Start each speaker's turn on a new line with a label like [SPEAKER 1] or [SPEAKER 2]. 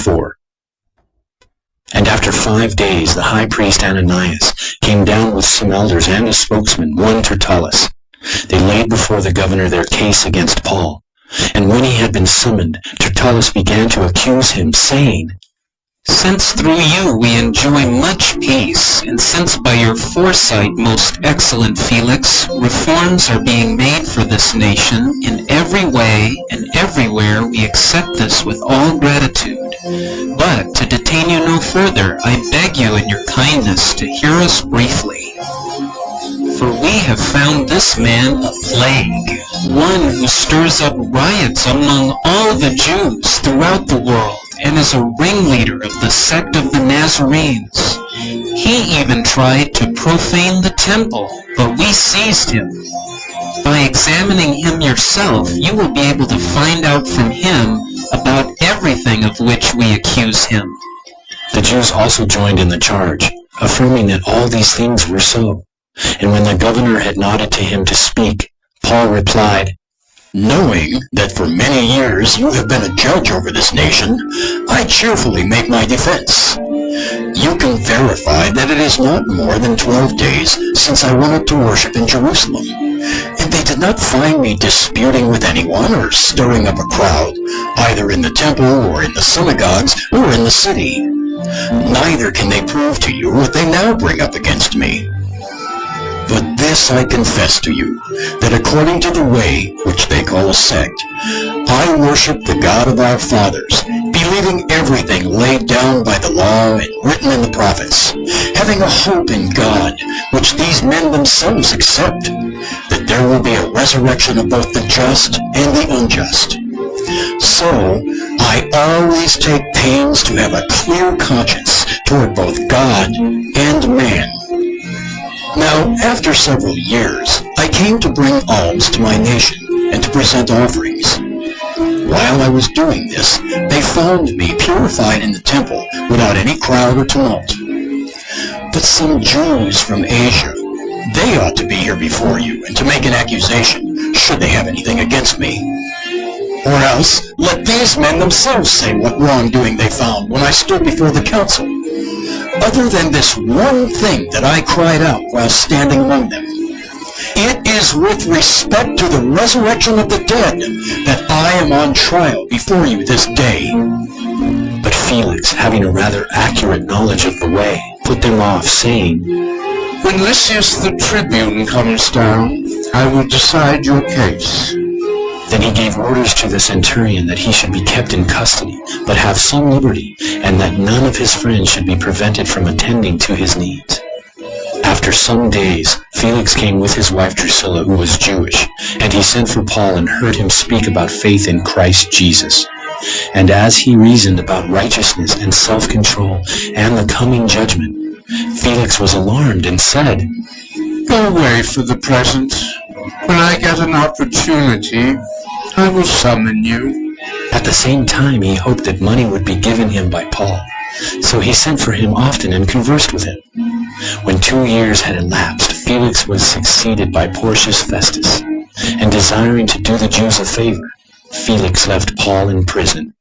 [SPEAKER 1] 24. And after 5 days the high priest Ananias came down with some elders and a spokesman, one Tertullus. They laid before the governor their case against Paul. And when he had been summoned, Tertullus began to accuse him, saying,
[SPEAKER 2] Since through you we enjoy much peace, and since by your foresight, most excellent Felix, reforms are being made for this nation, in every way and everywhere we accept this with all gratitude. But to detain you no further, I beg you in your kindness to hear us briefly. For we have found this man a plague, one who stirs up riots among all the Jews throughout the world, and is a ringleader of the sect of the Nazarenes. He even tried to profane the temple, but we seized him. By examining him yourself, you will be able to find out from him about everything of which we accuse him.
[SPEAKER 1] The Jews also joined in the charge, affirming that all these things were so. And when the governor had nodded to him to speak, Paul replied,
[SPEAKER 3] Knowing that for many years you have been a judge over this nation, I cheerfully make my defense. You can verify that it is not more than 12 days since I went up to worship in Jerusalem, and they did not find me disputing with anyone or stirring up a crowd, either in the temple or in the synagogues or in the city. Neither can they prove to you what they now bring up against me. But this I confess to you, that according to the way, which they call a sect, I worship the God of our fathers, believing everything laid down by the law and written in the prophets, having a hope in God, which these men themselves accept, that there will be a resurrection of both the just and the unjust. So, I always take pains to have a clear conscience toward both God and man. Now, after several years, I came to bring alms to my nation and to present offerings. While I was doing this, they found me purified in the temple without any crowd or tumult. But some Jews from Asia, they ought to be here before you and to make an accusation, should they have anything against me. Or else, let these men themselves say what wrongdoing they found when I stood before the council. Other than this one thing that I cried out while standing among them, it is with respect to the resurrection of the dead that I am on trial before you this day.
[SPEAKER 1] But Felix, having a rather accurate knowledge of the way, put them off, saying,
[SPEAKER 4] When Lysias the tribune comes down, I will decide your case.
[SPEAKER 1] Then he gave orders to the centurion that he should be kept in custody, but have some liberty, and that none of his friends should be prevented from attending to his needs. After some days, Felix came with his wife Drusilla, who was Jewish, and he sent for Paul and heard him speak about faith in Christ Jesus. And as he reasoned about righteousness and self-control and the coming judgment, Felix was alarmed and said,
[SPEAKER 4] Go away for the present. When I get an opportunity, I will summon you.
[SPEAKER 1] At the same time, he hoped that money would be given him by Paul. So he sent for him often and conversed with him. When 2 years had elapsed, Felix was succeeded by Porcius Festus, and desiring to do the Jews a favor, Felix left Paul in prison.